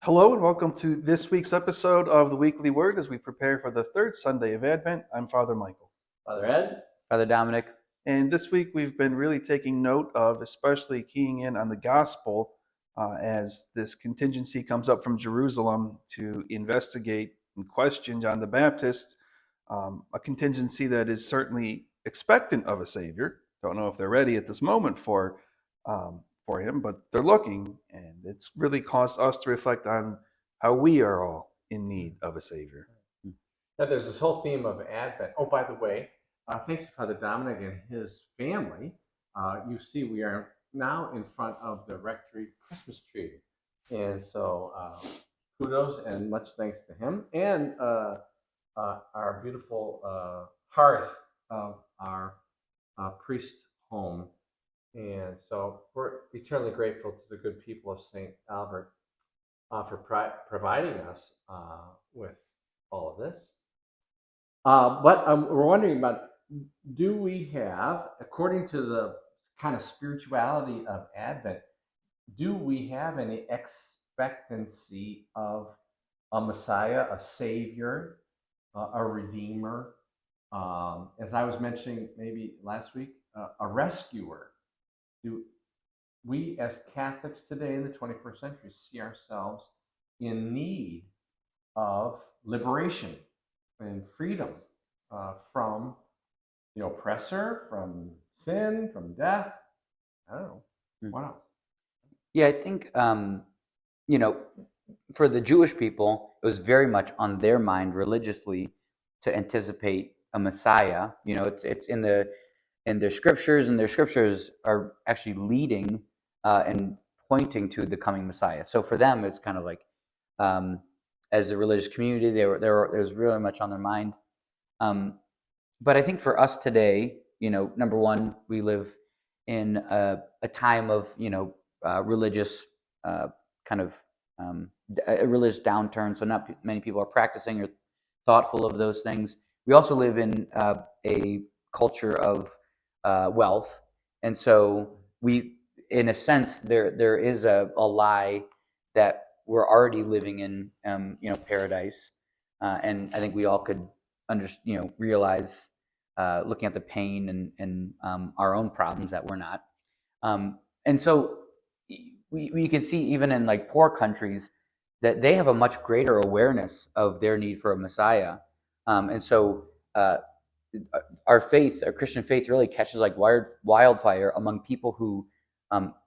Hello and welcome to this week's episode of the Weekly Word as we prepare for the third Sunday of Advent. I'm Father Michael. Father Ed? Father Dominic. And this week we've been really taking note of, especially keying in on the gospel as this contingency comes up from Jerusalem to investigate and question John the Baptist, a contingency that is certainly expectant of a Savior. Don't know if they're ready at this moment for him, but they're looking, and it's really caused us to reflect on how we are all in need of a Savior. Now, there's this whole theme of Advent. Oh, by the way, thanks to Father Dominic and his family. You see, we are now in front of the rectory Christmas tree. And so kudos and much thanks to him and our beautiful hearth of our priest home. And so we're eternally grateful to the good people of St. Albert for providing us with all of this. But we're wondering about, do we have, according to the kind of spirituality of Advent, do we have any expectancy of a Messiah, a Savior, a Redeemer? As I was mentioning maybe last week, a rescuer. Do we as Catholics today in the 21st century see ourselves in need of liberation and freedom from the oppressor, from sin, from death? I don't know. What else? Yeah, I think, for the Jewish people, it was very much on their mind religiously to anticipate a Messiah. It's in their scriptures, and their scriptures are actually leading and pointing to the coming Messiah. So for them, it's kind of like, as a religious community, it was really much on their mind. But I think for us today, number one, we live in a time of religious kind of a religious downturn. So not many people are practicing or thoughtful of those things. We also live in a culture of wealth, and so we, in a sense, there is a lie that we're already living in paradise, and I think we all could realize, looking at the pain and our own problems, that we're not. And so we can see even in like poor countries that they have a much greater awareness of their need for a Messiah, and so our Christian faith, really catches like wildfire among people who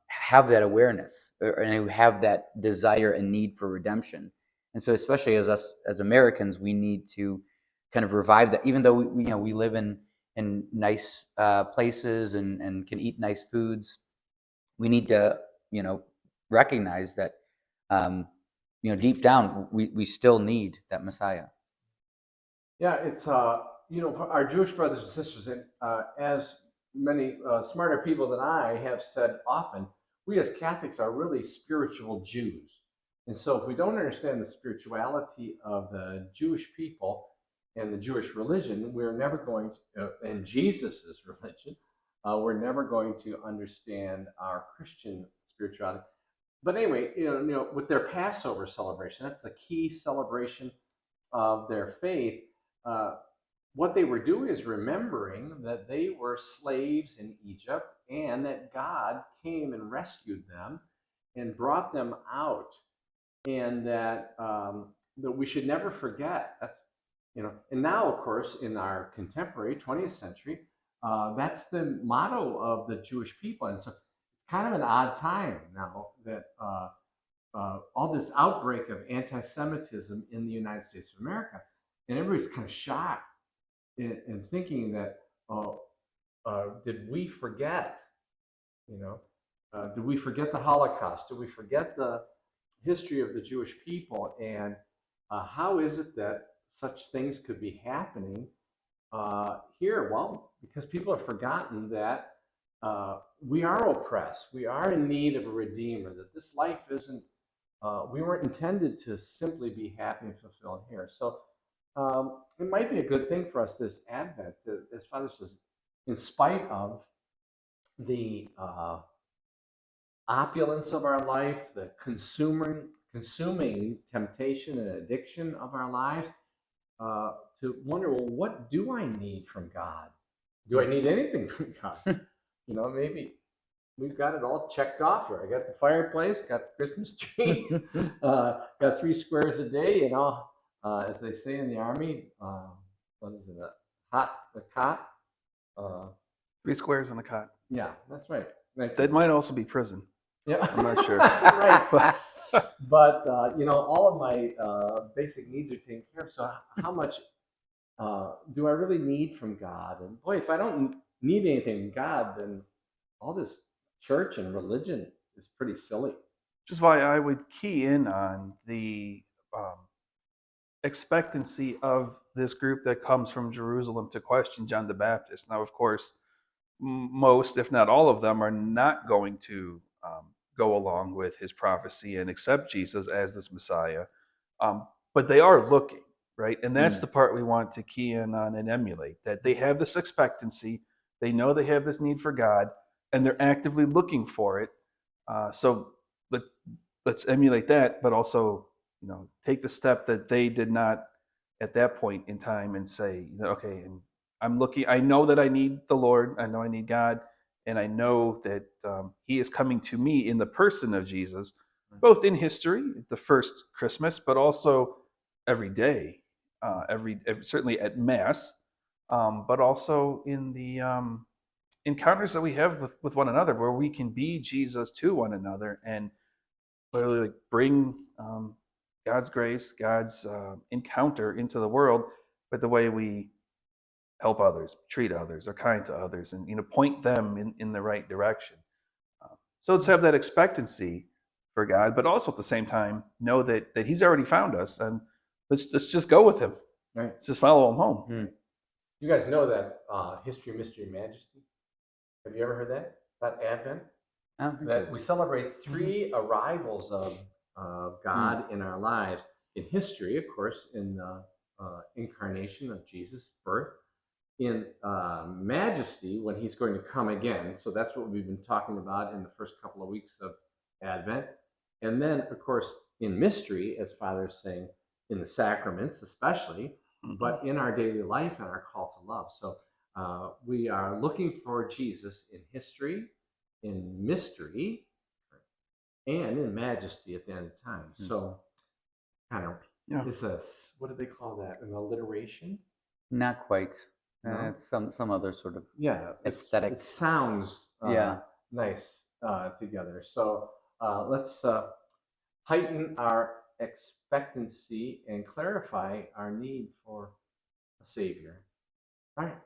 have that awareness and who have that desire and need for redemption. And so, especially as us as Americans, we need to kind of revive that. Even though we live in nice places and can eat nice foods, we need to recognize that deep down we still need that Messiah. Yeah, it's our Jewish brothers and sisters, and as many smarter people than I have said often, we as Catholics are really spiritual Jews. And so if we don't understand the spirituality of the Jewish people and the Jewish religion, we're never going to, and Jesus's religion, we're never going to understand our Christian spirituality. But anyway, with their Passover celebration, that's the key celebration of their faith. What they were doing is remembering that they were slaves in Egypt and that God came and rescued them and brought them out, and that we should never forget. That's and now, of course, in our contemporary 20th century, that's the motto of the Jewish people, and so it's kind of an odd time now that all this outbreak of anti-Semitism in the United States of America, and everybody's kind of shocked in thinking that, did we forget? Did we forget the Holocaust? Did we forget the history of the Jewish people? And how is it that such things could be happening here? Well, because people have forgotten that we are oppressed. We are in need of a Redeemer, that this life isn't, we weren't intended to simply be happy and fulfilled here. So it might be a good thing for us this Advent, as Father says, in spite of the opulence of our life, the consuming temptation and addiction of our lives, to wonder, well, what do I need from God? Do I need anything from God? Maybe we've got it all checked off here. I got the fireplace, got the Christmas tree, got 3 squares a day, as they say in the army. What is it? A cot. 3 squares and a cot. Yeah, that's right. That might also be prison. Yeah, I'm not sure. Right. But all of my basic needs are taken care of. So how much do I really need from God? And boy, if I don't need anything from God, then all this church and religion is pretty silly. Which is why I would key in on the expectancy of this group that comes from Jerusalem to question John the Baptist. Now, of course, most, if not all of them, are not going to go along with his prophecy and accept Jesus as this Messiah. But they are looking, right? And that's the part we want to key in on and emulate, that they have this expectancy. They know they have this need for God, and they're actively looking for it. So let's emulate that, but also take the step that they did not at that point in time and say, okay, and I'm looking. I know that I need the Lord. I know I need God, and I know that He is coming to me in the person of Jesus, both in history, the first Christmas, but also every day, certainly at Mass, but also in the encounters that we have with one another, where we can be Jesus to one another and literally bring God's grace, God's encounter into the world with the way we help others, treat others, are kind to others, and point them in the right direction. So let's have that expectancy for God, but also at the same time know that He's already found us, and let's just go with Him. Right. Let's just follow Him home. You guys know that History, Mystery, Majesty? Have you ever heard that about Advent? That we celebrate 3 arrivals of God in our lives. In history, of course, in the incarnation of Jesus' birth. In majesty, when He's going to come again. So that's what we've been talking about in the first couple of weeks of Advent. And then, of course, in mystery, as Father is saying, in the sacraments especially, but in our daily life and our call to love. So we are looking for Jesus in history, in mystery, and in majesty at the end of time. So kind of, it's a, what do they call that? An alliteration? Not quite. No? It's some other sort of aesthetic. It sounds nice together. So let's heighten our expectancy and clarify our need for a Savior. All right.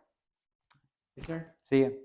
Take care. See you.